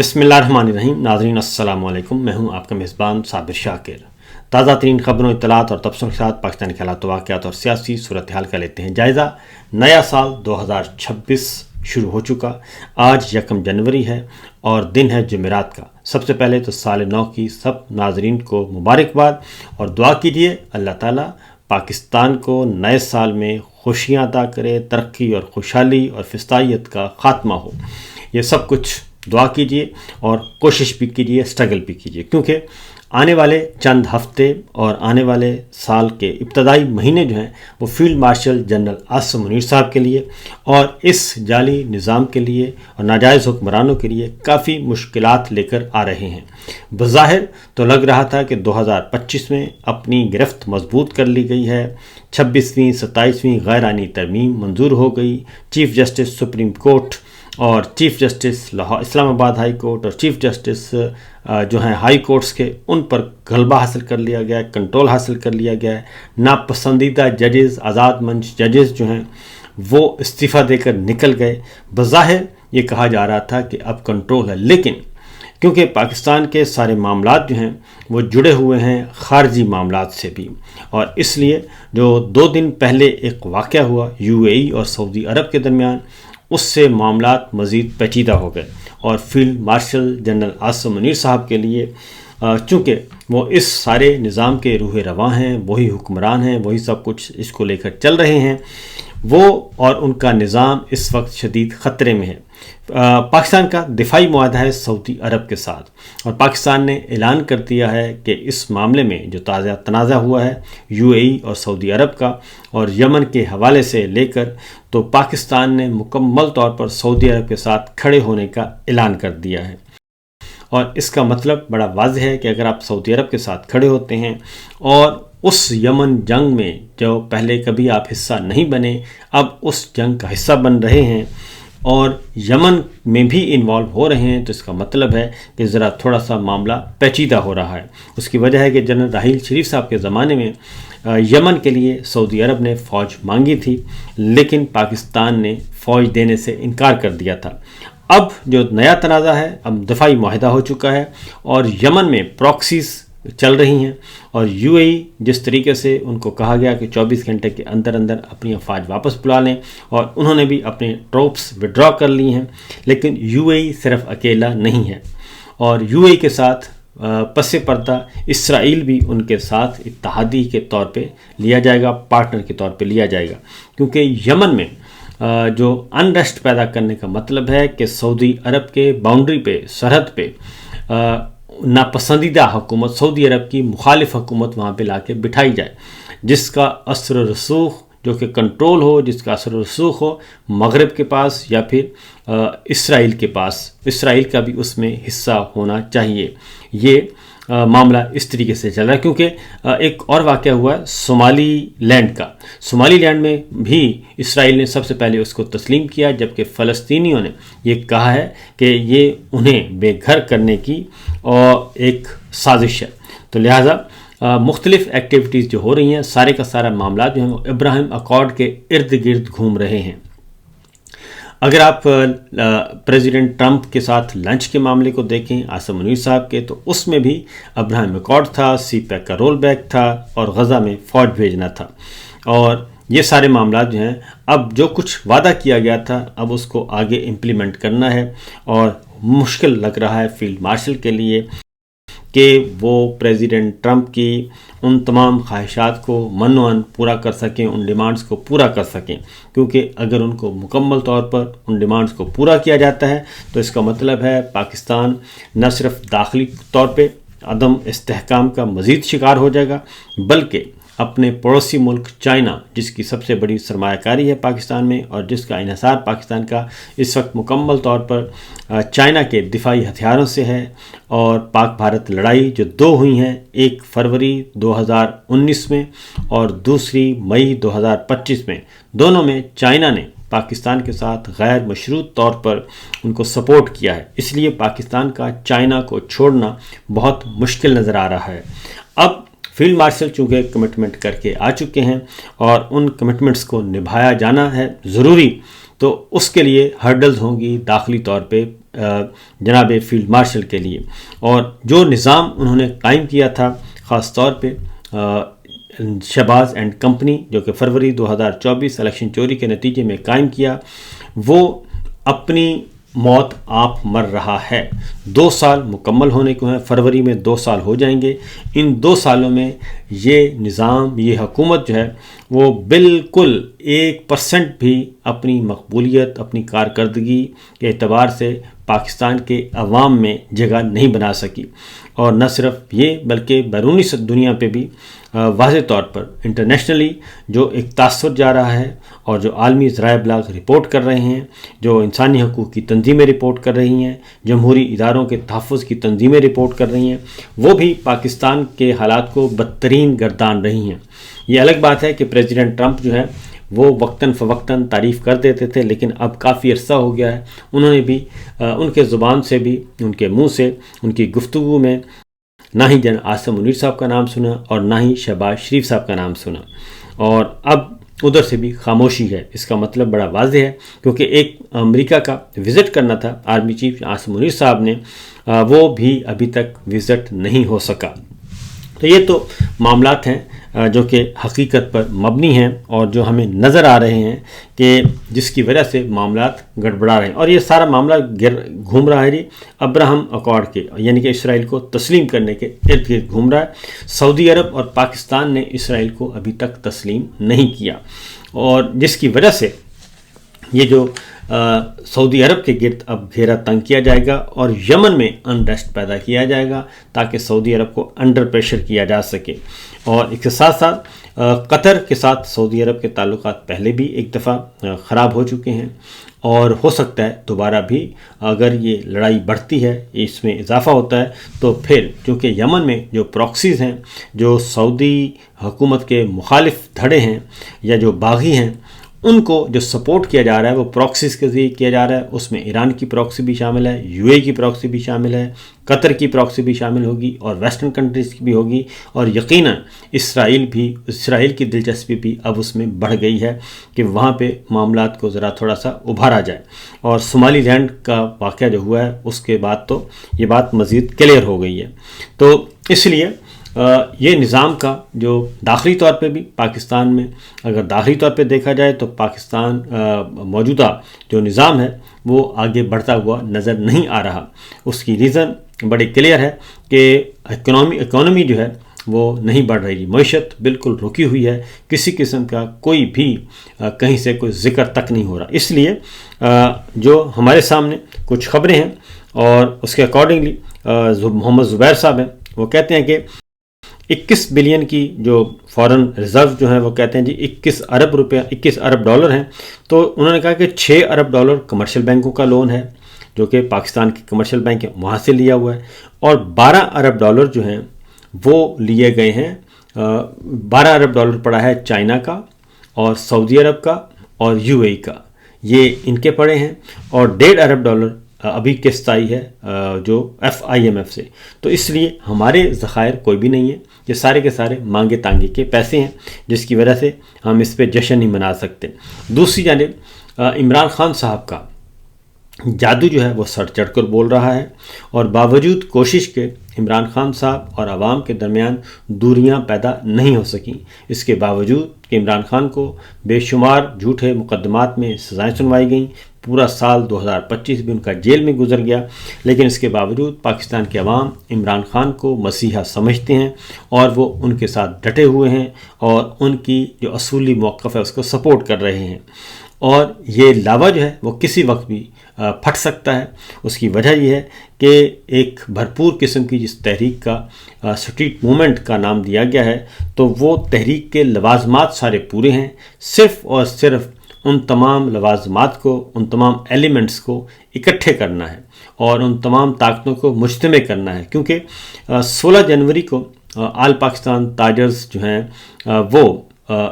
بسم اللہ الرحمن الرحیم. ناظرین السلام علیکم. میں ہوں آپ کا میزبان صابر شاکر. تازہ ترین خبروں، اطلاعات اور تبصروں کے ساتھ پاکستان کے حالات، واقعات اور سیاسی صورتحال کا لیتے ہیں جائزہ. نیا سال 2026 شروع ہو چکا. آج 1 جنوری ہے اور دن ہے جمعرات کا. سب سے پہلے تو سال نو کی سب ناظرین کو مبارکباد اور دعا کیجیے اللہ تعالیٰ پاکستان کو نئے سال میں خوشیاں عطا کرے، ترقی اور خوشحالی اور فستائیت کا خاتمہ ہو. یہ سب کچھ دعا کیجیے اور کوشش بھی کیجیے، اسٹرگل بھی کیجیے، کیونکہ آنے والے چند ہفتے اور آنے والے سال کے ابتدائی مہینے جو ہیں وہ field marshal general Asim Munir صاحب کے لیے اور اس جعلی نظام کے لیے اور ناجائز حکمرانوں کے لیے کافی مشکلات لے کر آ رہے ہیں. بظاہر تو لگ رہا تھا کہ 2025 میں اپنی گرفت مضبوط کر لی گئی ہے. 26ویں 27ویں غیر آئینی ترمیم منظور ہو گئی. چیف جسٹس سپریم کورٹ اور چیف جسٹس اسلام آباد ہائی کورٹ اور چیف جسٹس جو ہیں ہائی کورٹس کے، ان پر غلبہ حاصل کر لیا گیا ہے، کنٹرول حاصل کر لیا گیا ہے. ناپسندیدہ ججز، آزاد منش ججز جو ہیں وہ استعفیٰ دے کر نکل گئے. بظاہر یہ کہا جا رہا تھا کہ اب کنٹرول ہے، لیکن کیونکہ پاکستان کے سارے معاملات جو ہیں وہ جڑے ہوئے ہیں خارجی معاملات سے بھی، اور اس لیے جو 2 دن پہلے ایک واقعہ ہوا UAE اور سعودی عرب کے درمیان، اس سے معاملات مزید پیچیدہ ہو گئے. اور field marshal general Asim Munir صاحب کے لیے چونکہ وہ اس سارے نظام کے روح رواں ہیں، وہی حکمران ہیں، وہی سب کچھ اس کو لے کر چل رہے ہیں، وہ اور ان کا نظام اس وقت شدید خطرے میں ہے. پاکستان کا دفاعی معاہدہ ہے سعودی عرب کے ساتھ، اور پاکستان نے اعلان کر دیا ہے کہ اس معاملے میں جو تازہ تنازع ہوا ہے UAE اور سعودی عرب کا اور یمن کے حوالے سے لے کر، تو پاکستان نے مکمل طور پر سعودی عرب کے ساتھ کھڑے ہونے کا اعلان کر دیا ہے. اور اس کا مطلب بڑا واضح ہے کہ اگر آپ سعودی عرب کے ساتھ کھڑے ہوتے ہیں اور اس یمن جنگ میں جو پہلے کبھی آپ حصہ نہیں بنے، اب اس جنگ کا حصہ بن رہے ہیں اور یمن میں بھی انوالو ہو رہے ہیں، تو اس کا مطلب ہے کہ ذرا تھوڑا سا معاملہ پیچیدہ ہو رہا ہے. اس کی وجہ ہے کہ جنرل راحیل شریف صاحب کے زمانے میں یمن کے لیے سعودی عرب نے فوج مانگی تھی، لیکن پاکستان نے فوج دینے سے انکار کر دیا تھا. اب جو نیا تنازع ہے، اب دفاعی معاہدہ ہو چکا ہے اور یمن میں پراکسیز چل رہی ہیں، اور UAE جس طریقے سے ان کو کہا گیا کہ 24 گھنٹے کے اندر اندر اپنی افواج واپس بلا لیں، اور انہوں نے بھی اپنے ٹروپس وڈرا کر لی ہیں، لیکن UAE صرف اکیلا نہیں ہے، اور UAE کے ساتھ پس پردہ اسرائیل بھی ان کے ساتھ اتحادی کے طور پہ لیا جائے گا، پارٹنر کے طور پہ لیا جائے گا. کیونکہ یمن میں جو انریسٹ پیدا کرنے کا مطلب ہے کہ سعودی عرب کے باؤنڈری پہ، سرحد پہ ناپسندیدہ حکومت، سعودی عرب کی مخالف حکومت وہاں پہ لا کے بٹھائی جائے، جس کا اثر و رسوخ جو کہ کنٹرول ہو، جس کا اثر و رسوخ ہو مغرب کے پاس یا پھر اسرائیل کے پاس. اسرائیل کا بھی اس میں حصہ ہونا چاہیے. یہ معاملہ اس طریقے سے چل رہا ہے. کیونکہ ایک اور واقعہ ہوا ہے صومالی لینڈ کا. صومالی لینڈ میں بھی اسرائیل نے سب سے پہلے اس کو تسلیم کیا، جبکہ فلسطینیوں نے یہ کہا ہے کہ یہ انہیں بے گھر کرنے کی ایک سازش ہے. تو لہٰذا مختلف ایکٹیویٹیز جو ہو رہی ہیں، سارے کا سارا معاملات جو ہیں وہ ابراہیم اکارڈ کے ارد گرد گھوم رہے ہیں. اگر آپ پریزیڈنٹ ٹرمپ کے ساتھ لنچ کے معاملے کو دیکھیں عاصم منیر صاحب کے، تو اس میں بھی ابراہیم اکارڈ تھا، CPEC کا رول بیک تھا اور غزہ میں فوج بھیجنا تھا. اور یہ سارے معاملات جو ہیں، اب جو کچھ وعدہ کیا گیا تھا اب اس کو آگے امپلیمنٹ کرنا ہے، اور مشکل لگ رہا ہے فیلڈ مارشل کے لیے کہ وہ پریزیڈنٹ ٹرمپ کی ان تمام خواہشات کو منوعاً پورا کر سکیں، ان ڈیمانڈز کو پورا کر سکیں. کیونکہ اگر ان کو مکمل طور پر ان ڈیمانڈز کو پورا کیا جاتا ہے تو اس کا مطلب ہے پاکستان نہ صرف داخلی طور پہ عدم استحکام کا مزید شکار ہو جائے گا، بلکہ اپنے پڑوسی ملک چائنا، جس کی سب سے بڑی سرمایہ کاری ہے پاکستان میں اور جس کا انحصار پاکستان کا اس وقت مکمل طور پر چائنا کے دفاعی ہتھیاروں سے ہے. اور پاک بھارت لڑائی جو 2 ہوئی ہیں، 1 فروری 2019 میں اور دوسری مئی 2025 میں، دونوں میں چائنا نے پاکستان کے ساتھ غیر مشروط طور پر ان کو سپورٹ کیا ہے. اس لیے پاکستان کا چائنا کو چھوڑنا بہت مشکل نظر آ رہا ہے. اب فیلڈ مارشل چونکہ کمٹمنٹ کر کے آ چکے ہیں اور ان کمٹمنٹس کو نبھایا جانا ہے ضروری، تو اس کے لیے ہرڈلز ہوں گی داخلی طور پہ جناب فیلڈ مارشل کے لیے، اور جو نظام انہوں نے قائم کیا تھا خاص طور پہ شہباز اینڈ کمپنی، جو کہ فروری 2024 الیکشن چوری کے نتیجے میں قائم کیا، وہ اپنی موت آپ مر رہا ہے۔ 2 سال مکمل ہونے کو ہیں، فروری میں 2 سال ہو جائیں گے۔ ان 2 سالوں میں یہ نظام، یہ حکومت جو ہے وہ بالکل 1% بھی اپنی مقبولیت، اپنی کارکردگی کے اعتبار سے پاکستان کے عوام میں جگہ نہیں بنا سکی، اور نہ صرف یہ بلکہ بیرونی دنیا پہ بھی واضح طور پر انٹرنیشنلی جو ایک تاثر جا رہا ہے، اور جو عالمی ذرائع ابلاغ رپورٹ کر رہے ہیں، جو انسانی حقوق کی تنظیمیں رپورٹ کر رہی ہیں، جمہوری اداروں کے تحفظ کی تنظیمیں رپورٹ کر رہی ہیں، وہ بھی پاکستان کے حالات کو بدترین گردان رہی ہیں۔ یہ الگ بات ہے کہ پریزیڈنٹ ٹرمپ جو ہے وہ وقتاً فوقتاً تعریف کر دیتے تھے، لیکن اب کافی عرصہ ہو گیا ہے، انہوں نے بھی ان کے زبان سے بھی، ان کے منہ سے، ان کی گفتگو میں نہ ہی جنرل عاصم منیر صاحب کا نام سنا اور نہ ہی شہباز شریف صاحب کا نام سنا، اور اب ادھر سے بھی خاموشی ہے۔ اس کا مطلب بڑا واضح ہے، کیونکہ ایک امریکہ کا وزٹ کرنا تھا آرمی چیف عاصم منیر صاحب نے، وہ بھی ابھی تک وزٹ نہیں ہو سکا۔ تو یہ تو معاملات ہیں جو کہ حقیقت پر مبنی ہیں، اور جو ہمیں نظر آ رہے ہیں کہ جس کی وجہ سے معاملات گڑبڑا رہے ہیں، اور یہ سارا معاملہ گھوم رہا ہے ابراہم اکارڈ کے، یعنی کہ اسرائیل کو تسلیم کرنے کے ارد گرد گھوم رہا ہے۔ سعودی عرب اور پاکستان نے اسرائیل کو ابھی تک تسلیم نہیں کیا، اور جس کی وجہ سے یہ جو سعودی عرب کے گرد اب گھیرا تنگ کیا جائے گا، اور یمن میں انریسٹ پیدا کیا جائے گا تاکہ سعودی عرب کو انڈر پریشر کیا جا سکے۔ اور اس کے ساتھ ساتھ قطر کے ساتھ سعودی عرب کے تعلقات پہلے بھی ایک دفعہ خراب ہو چکے ہیں، اور ہو سکتا ہے دوبارہ بھی اگر یہ لڑائی بڑھتی ہے، اس میں اضافہ ہوتا ہے، تو پھر چونکہ یمن میں جو پراکسیز ہیں، جو سعودی حکومت کے مخالف دھڑے ہیں یا جو باغی ہیں، ان کو جو سپورٹ کیا جا رہا ہے وہ پراکسیز کے ذریعے کیا جا رہا ہے۔ اس میں ایران کی پراکسی بھی شامل ہے، UAE کی پراکسی بھی شامل ہے، قطر کی پراکسی بھی شامل ہوگی، اور ویسٹرن کنٹریز کی بھی ہوگی، اور یقیناً اسرائیل کی دلچسپی بھی اب اس میں بڑھ گئی ہے کہ وہاں پہ معاملات کو ذرا تھوڑا سا ابھارا جائے، اور صومالی لینڈ کا واقعہ جو ہوا ہے اس کے بعد تو یہ بات مزید کلیئر ہو گئی ہے۔ تو اس لیے یہ نظام کا جو داخلی طور پہ بھی پاکستان میں اگر داخلی طور پہ دیکھا جائے تو پاکستان موجودہ جو نظام ہے وہ آگے بڑھتا ہوا نظر نہیں آ رہا۔ اس کی ریزن بڑی کلیئر ہے کہ اکانومی جو ہے وہ نہیں بڑھ رہی، معیشت بالکل رکی ہوئی ہے، کسی قسم کا کوئی بھی کہیں سے کوئی ذکر تک نہیں ہو رہا۔ اس لیے جو ہمارے سامنے کچھ خبریں ہیں، اور اس کے اکارڈنگلی محمد زبیر صاحب ہیں، وہ کہتے ہیں کہ 21 بلین کی جو فارن ریزرو جو ہیں، وہ کہتے ہیں جی 21 ارب ڈالر ہیں۔ تو انہوں نے کہا کہ 6 ارب ڈالر کمرشل بینکوں کا لون ہے، جو کہ پاکستان کے کمرشل بینک وہاں سے لیا ہوا ہے، اور 12 ارب ڈالر جو ہیں وہ لیے گئے ہیں۔ 12 ارب ڈالر پڑا ہے چائنا کا، اور سعودی عرب کا، اور UAE کا، یہ ان کے پڑے ہیں، اور 1.5 ارب ڈالر ابھی قسط آئی ہے جو FIMF سے۔ تو اس لیے ہمارے ذخائر کوئی بھی نہیں ہے، یہ سارے کے سارے مانگے تانگے کے پیسے ہیں، جس کی وجہ سے ہم اس پہ جشن نہیں منا سکتے۔ دوسری جانب عمران خان صاحب کا جادو جو ہے وہ سر چڑھ کر بول رہا ہے، اور باوجود کوشش کے عمران خان صاحب اور عوام کے درمیان دوریاں پیدا نہیں ہو سکیں، اس کے باوجود کہ عمران خان کو بے شمار جھوٹے مقدمات میں سزائیں سنوائی گئیں، پورا سال 2025 بھی ان کا جیل میں گزر گیا، لیکن اس کے باوجود پاکستان کے عوام عمران خان کو مسیحا سمجھتے ہیں، اور وہ ان کے ساتھ ڈٹے ہوئے ہیں، اور ان کی جو اصولی موقف ہے اس کو سپورٹ کر رہے ہیں، اور یہ لاوا جو ہے وہ کسی وقت بھی پھٹ سکتا ہے۔ اس کی وجہ یہ ہے کہ ایک بھرپور قسم کی جس تحریک کا اسٹریٹ موومنٹ کا نام دیا گیا ہے، تو وہ تحریک کے لوازمات سارے پورے ہیں، صرف اور صرف ان تمام لوازمات کو، ان تمام ایلیمنٹس کو اکٹھے کرنا ہے، اور ان تمام طاقتوں کو مجتمع کرنا ہے، کیونکہ 16 جنوری کو آل پاکستان تاجرز جو ہیں وہ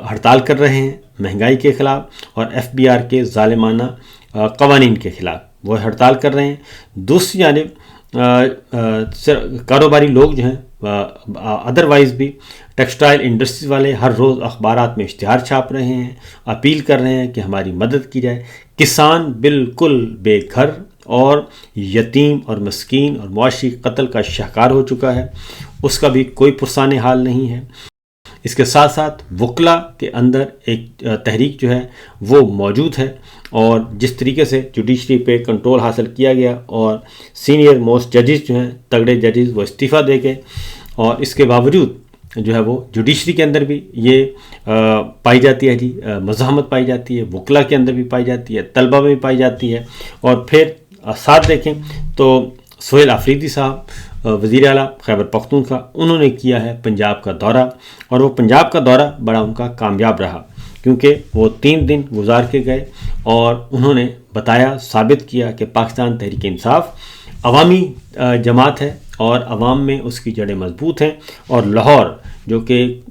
ہڑتال کر رہے ہیں مہنگائی کے خلاف، اور FBR کے ظالمانہ قوانین کے خلاف وہ ہڑتال کر رہے ہیں۔ دوسری جانب کاروباری لوگ جو ہیں ادروائز بھی ٹیکسٹائل انڈسٹریز والے ہر روز اخبارات میں اشتہار چھاپ رہے ہیں، اپیل کر رہے ہیں کہ ہماری مدد کی جائے۔ کسان بالکل بے گھر اور یتیم اور مسکین اور معاشی قتل کا شہکار ہو چکا ہے، اس کا بھی کوئی پرسان حال نہیں ہے۔ اس کے ساتھ ساتھ وکلا کے اندر ایک تحریک جو ہے وہ موجود ہے، اور جس طریقے سے جوڈیشری پہ کنٹرول حاصل کیا گیا اور سینئر موسٹ ججز جو ہیں، تگڑے ججز، وہ استعفیٰ دے گئے، اور اس کے باوجود جو ہے وہ جوڈیشری کے اندر بھی یہ پائی جاتی ہے جی مزاحمت پائی جاتی ہے، وکلا کے اندر بھی پائی جاتی ہے، طلبہ میں بھی پائی جاتی ہے۔ اور پھر ساتھ دیکھیں تو سہیل آفریدی صاحب وزیر اعلیٰ خیبر پختونخوا، انہوں نے کیا ہے پنجاب کا دورہ، اور وہ پنجاب کا دورہ بڑا ان کا کامیاب رہا، کیونکہ وہ 3 دن گزار کے گئے اور انہوں نے بتایا، ثابت کیا کہ پاکستان تحریک انصاف عوامی جماعت ہے اور عوام میں اس کی جڑیں مضبوط ہیں، اور لاہور جو کہ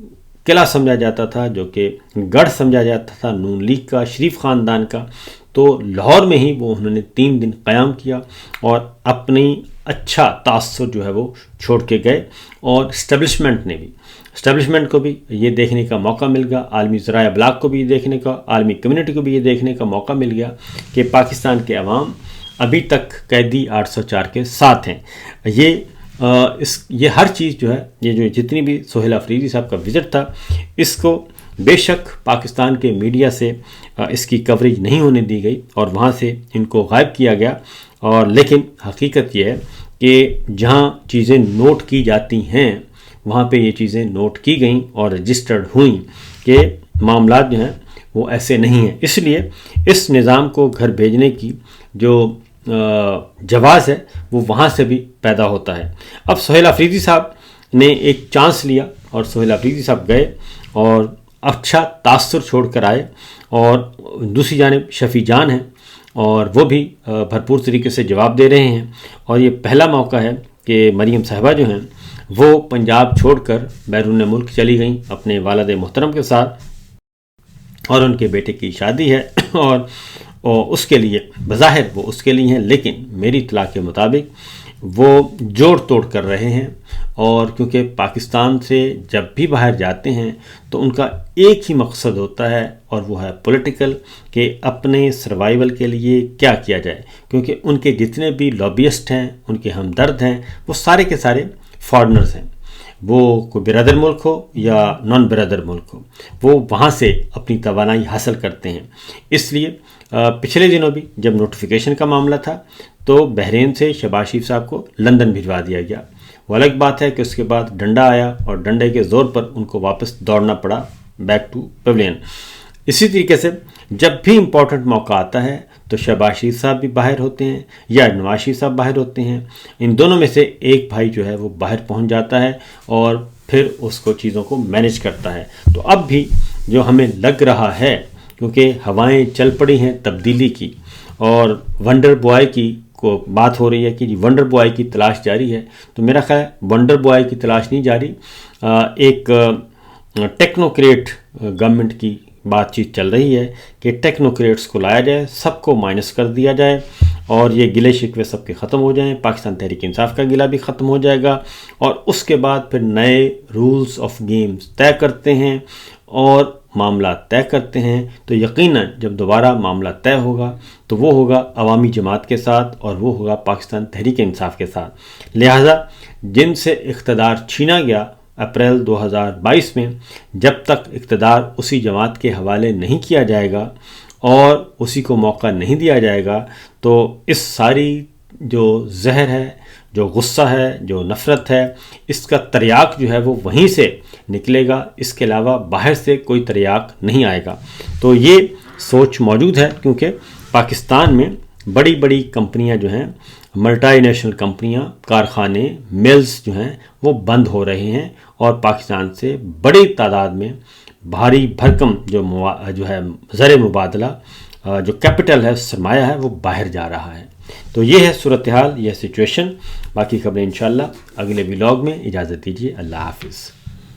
قلعہ سمجھا جاتا تھا، جو کہ گڑھ سمجھا جاتا تھا نون لیگ کا، شریف خاندان کا، تو لاہور میں ہی وہ انہوں نے 3 دن قیام کیا اور اپنی اچھا تاثر جو ہے وہ چھوڑ کے گئے، اور اسٹیبلشمنٹ کو بھی یہ دیکھنے کا موقع مل گیا، عالمی ذرائع ابلاغ کو بھی یہ دیکھنے کا، عالمی کمیونٹی کو بھی یہ دیکھنے کا موقع مل گیا کہ پاکستان کے عوام ابھی تک قیدی 804 کے ساتھ ہیں۔ یہ ہر چیز جو ہے، یہ جو جتنی بھی سہیل آفریدی صاحب کا وزٹ تھا، اس کو بے شک پاکستان کے میڈیا سے اس کی کوریج نہیں ہونے دی گئی اور وہاں سے ان کو غائب کیا گیا، اور لیکن حقیقت یہ ہے کہ جہاں چیزیں نوٹ کی جاتی ہیں وہاں پہ یہ چیزیں نوٹ کی گئیں اور رجسٹرڈ ہوئیں کہ معاملات جو ہیں وہ ایسے نہیں ہیں۔ اس لیے اس نظام کو گھر بھیجنے کی جو جواز ہے وہ وہاں سے بھی پیدا ہوتا ہے۔ اب سہیل آفریدی صاحب نے ایک چانس لیا، اور سہیل آفریدی صاحب گئے اور اچھا تاثر چھوڑ کر آئے، اور دوسری جانب شفیع جان ہیں اور وہ بھی بھرپور طریقے سے جواب دے رہے ہیں، اور یہ پہلا موقع ہے کہ مریم صاحبہ جو ہیں وہ پنجاب چھوڑ کر بیرون ملک چلی گئیں اپنے والد محترم کے ساتھ، اور ان کے بیٹے کی شادی ہے، اور اس کے لیے بظاہر وہ اس کے لیے ہیں، لیکن میری اطلاع کے مطابق وہ جوڑ توڑ کر رہے ہیں، اور کیونکہ پاکستان سے جب بھی باہر جاتے ہیں تو ان کا ایک ہی مقصد ہوتا ہے، اور وہ ہے پولیٹیکل، کہ اپنے سروائیول کے لیے کیا کیا جائے، کیونکہ ان کے جتنے بھی لابیسٹ ہیں، ان کے ہمدرد ہیں، وہ سارے کے سارے فارنرز ہیں، وہ کوئی برادر ملک ہو یا نان برادر ملک ہو، وہ وہاں سے اپنی توانائی حاصل کرتے ہیں۔ اس لیے پچھلے دنوں بھی جب نوٹیفیکیشن کا معاملہ تھا تو بحرین سے شہباز شریف صاحب کو لندن بھجوا دیا گیا۔ وہ الگ بات ہے کہ اس کے بعد ڈنڈا آیا اور ڈنڈے کے زور پر ان کو واپس دوڑنا پڑا بیک ٹو پیویلین۔ اسی طریقے سے جب بھی امپورٹنٹ موقع آتا ہے تو شہباز شریف صاحب بھی باہر ہوتے ہیں یا نواز شریف صاحب باہر ہوتے ہیں، ان دونوں میں سے ایک بھائی جو ہے وہ باہر پہنچ جاتا ہے اور پھر اس کو چیزوں کو مینیج کرتا ہے۔ تو اب بھی جو ہمیں لگ رہا ہے، کیونکہ ہوائیں چل پڑی ہیں تبدیلی کی، اور ونڈر بوائے کی کو بات ہو رہی ہے کہ جی ونڈر بوائے کی تلاش جاری ہے، تو میرا خیال ونڈر بوائے کی تلاش نہیں جاری، ایک ٹیکنوکریٹ گورنمنٹ کی بات چیت چل رہی ہے کہ ٹیکنوکریٹس کو لایا جائے، سب کو مائنس کر دیا جائے، اور یہ گلے شکوے سب کے ختم ہو جائیں، پاکستان تحریک انصاف کا گلہ بھی ختم ہو جائے گا، اور اس کے بعد پھر نئے رولز آف گیمز طے کرتے ہیں اور معاملات طے کرتے ہیں۔ تو یقیناً جب دوبارہ معاملہ طے ہوگا تو وہ ہوگا عوامی جماعت کے ساتھ، اور وہ ہوگا پاکستان تحریک انصاف کے ساتھ۔ لہٰذا جن سے اقتدار چھینا گیا اپریل 2022 میں، جب تک اقتدار اسی جماعت کے حوالے نہیں کیا جائے گا اور اسی کو موقع نہیں دیا جائے گا، تو اس ساری جو زہر ہے، جو غصہ ہے، جو نفرت ہے، اس کا تریاق جو ہے وہ وہیں سے نکلے گا، اس کے علاوہ باہر سے کوئی تریاق نہیں آئے گا۔ تو یہ سوچ موجود ہے، کیونکہ پاکستان میں بڑی بڑی کمپنیاں جو ہیں، ملٹی نیشنل کمپنیاں، کارخانے، ملز جو ہیں وہ بند ہو رہے ہیں، اور پاکستان سے بڑی تعداد میں بھاری بھرکم جو ہے زر مبادلہ، جو کیپٹل ہے، سرمایہ ہے، وہ باہر جا رہا ہے۔ تو یہ ہے صورتحال، یہ سچویشن۔ باقی خبریں انشاءاللہ اگلے ولاگ میں۔ اجازت دیجیے، اللہ حافظ۔